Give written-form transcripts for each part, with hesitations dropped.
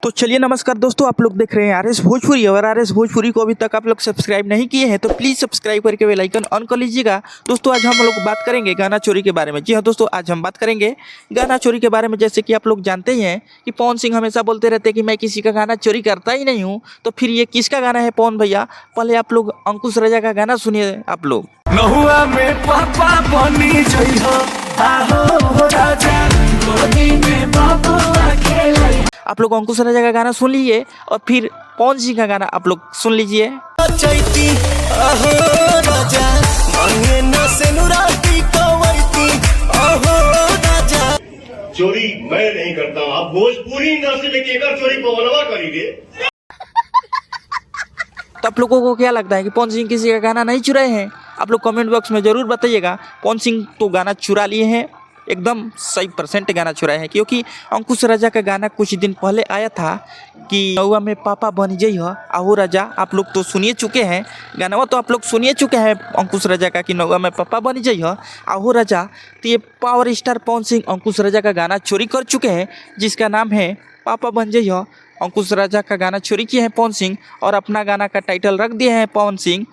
तो चलिए नमस्कार दोस्तों, आप लोग देख रहे हैं आरएस भोजपुरी। और आरएस भोजपुरी को अभी तक आप लोग सब्सक्राइब नहीं किए हैं तो प्लीज़ सब्सक्राइब करके बेल आइकन ऑन कर लीजिएगा। दोस्तों आज हम लोग बात करेंगे गाना चोरी के बारे में। जी हाँ दोस्तों, आज हम बात करेंगे गाना चोरी के बारे में। जैसे कि आप लोग जानते ही हैं कि पवन सिंह हमेशा बोलते रहते हैं कि मैं किसी का गाना चोरी करता ही नहीं हूँ। तो फिर ये किसका गाना है पवन भैया? पहले आप लोग अंकुश राजा का गाना सुनिए। आप लोग नहुआ में पापा बनी जइहो आहो राजा गोदी में बाबूआ खेलै। आप लोग अंकुश राजा का गाना सुन लीजिए और फिर पवन सिंह का गाना आप लोग सुन लीजिए। चैती आहो राजा मांगे न सेनुराती कवैती आहो राजा। चोरी मैं नहीं करता हूँ। आप भोजपुरी नस्ल में केकर चोरी पवनवा करेंगे? तो आप लोगों को क्या लगता है कि पवन सिंह किसी का गाना नहीं चुराए हैं? आप लोग कमेंट बॉक्स में ज़रूर बताइएगा। पवन सिंह तो गाना चुरा लिए हैं, एकदम 100% गाना चुराए हैं। क्योंकि अंकुश राजा का गाना कुछ दिन पहले आया था कि नौवा में पापा बन जइहो आहो राजा। आप लोग तो सुनिए चुके हैं गाना, तो आप लोग सुनिए चुके हैं अंकुश राजा का कि नौवा में पापा बन जइहो आहो राजा। तो ये पावर स्टार पवन सिंह अंकुश राजा का गाना चोरी कर चुके हैं जिसका नाम है पापा बन जइहो। अंकुश राजा का गाना चोरी किए हैं पवन सिंह और अपना गाना का टाइटल रख दिए हैं पवन सिंह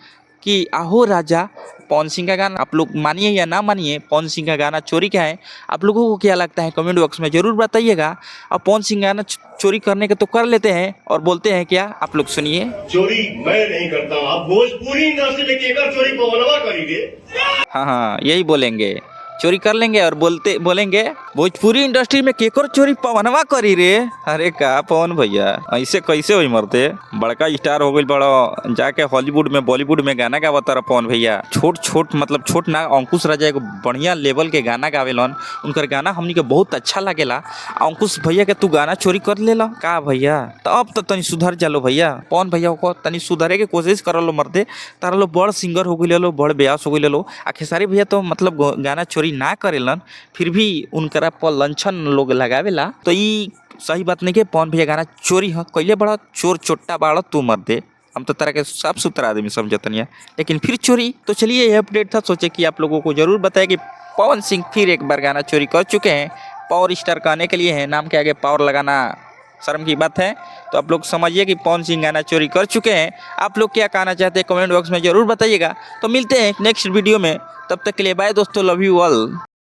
कि आहो राजा। पवन सिंह का गाना आप लोग मानिए या ना मानिए, पवन सिंह का गाना चोरी क्या है? आप लोगों को क्या लगता है कमेंट बॉक्स में ज़रूर बताइएगा। और पवन सिंह गाना चोरी करने के तो कर लेते हैं और बोलते हैं क्या, आप लोग सुनिए। चोरी मैं नहीं करता हूँ। आप भोजपुरी नस्ल में केकर चोरी पवनवा करेंगे? हाँ, यही बोलेंगे, चोरी कर लेंगे और बोलेंगे भोजपुरी इंडस्ट्री में केकर चोरी पवनवा करी रे। अरे का पवन भैया ऐसे कैसे हुई मरते? बड़का स्टार हो गई, बड़ा जाके हॉलीवुड में बॉलीवुड में गाना गावता रहा पवन भैया। छोट मतलब छोट ना, अंकुश राजा एगो बढ़िया लेवल के गाना गावेलन। उनकर गाना हमनी के बहुत अच्छा लागेला। अंकुश भैया के तू गाना चोरी कर लेला का भैया? तो अब तो तनी सुधर जालो भैया। पवन भैया को तनी सुधरे के कोशिश कर लो मरते। तारा लो बड़ सिंगर हो गई लो, बड़ ब्यास हो गई लो। आ खेसारी भैया तो मतलब गाना चोरी ना करेलन, फिर भी उनकरा पर लंछन लोग लगावेला। तो ई सही बात नहीं के पवन भैया गाना चोरी ह कैले बड़ा चोर चोट्टा बाड़ा तू मर्दे। हम तो तरह के साफ सुथरा आदमी समझतनिया, लेकिन फिर चोरी। तो चलिए ये अपडेट था, सोचे कि आप लोगों को जरूर बताया कि पवन सिंह फिर एक बार गाना चोरी कर चुके हैं। पावर स्टार कहने के लिए है, नाम के आगे पावर लगाना शर्म की बात है। तो आप लोग समझिए कि पवन सिंह गाना चोरी कर चुके हैं। आप लोग क्या कहना चाहते हैं कमेंट बॉक्स में ज़रूर बताइएगा। तो मिलते हैं नेक्स्ट वीडियो में, तब तक के लिए बाय दोस्तों, लव यू ऑल।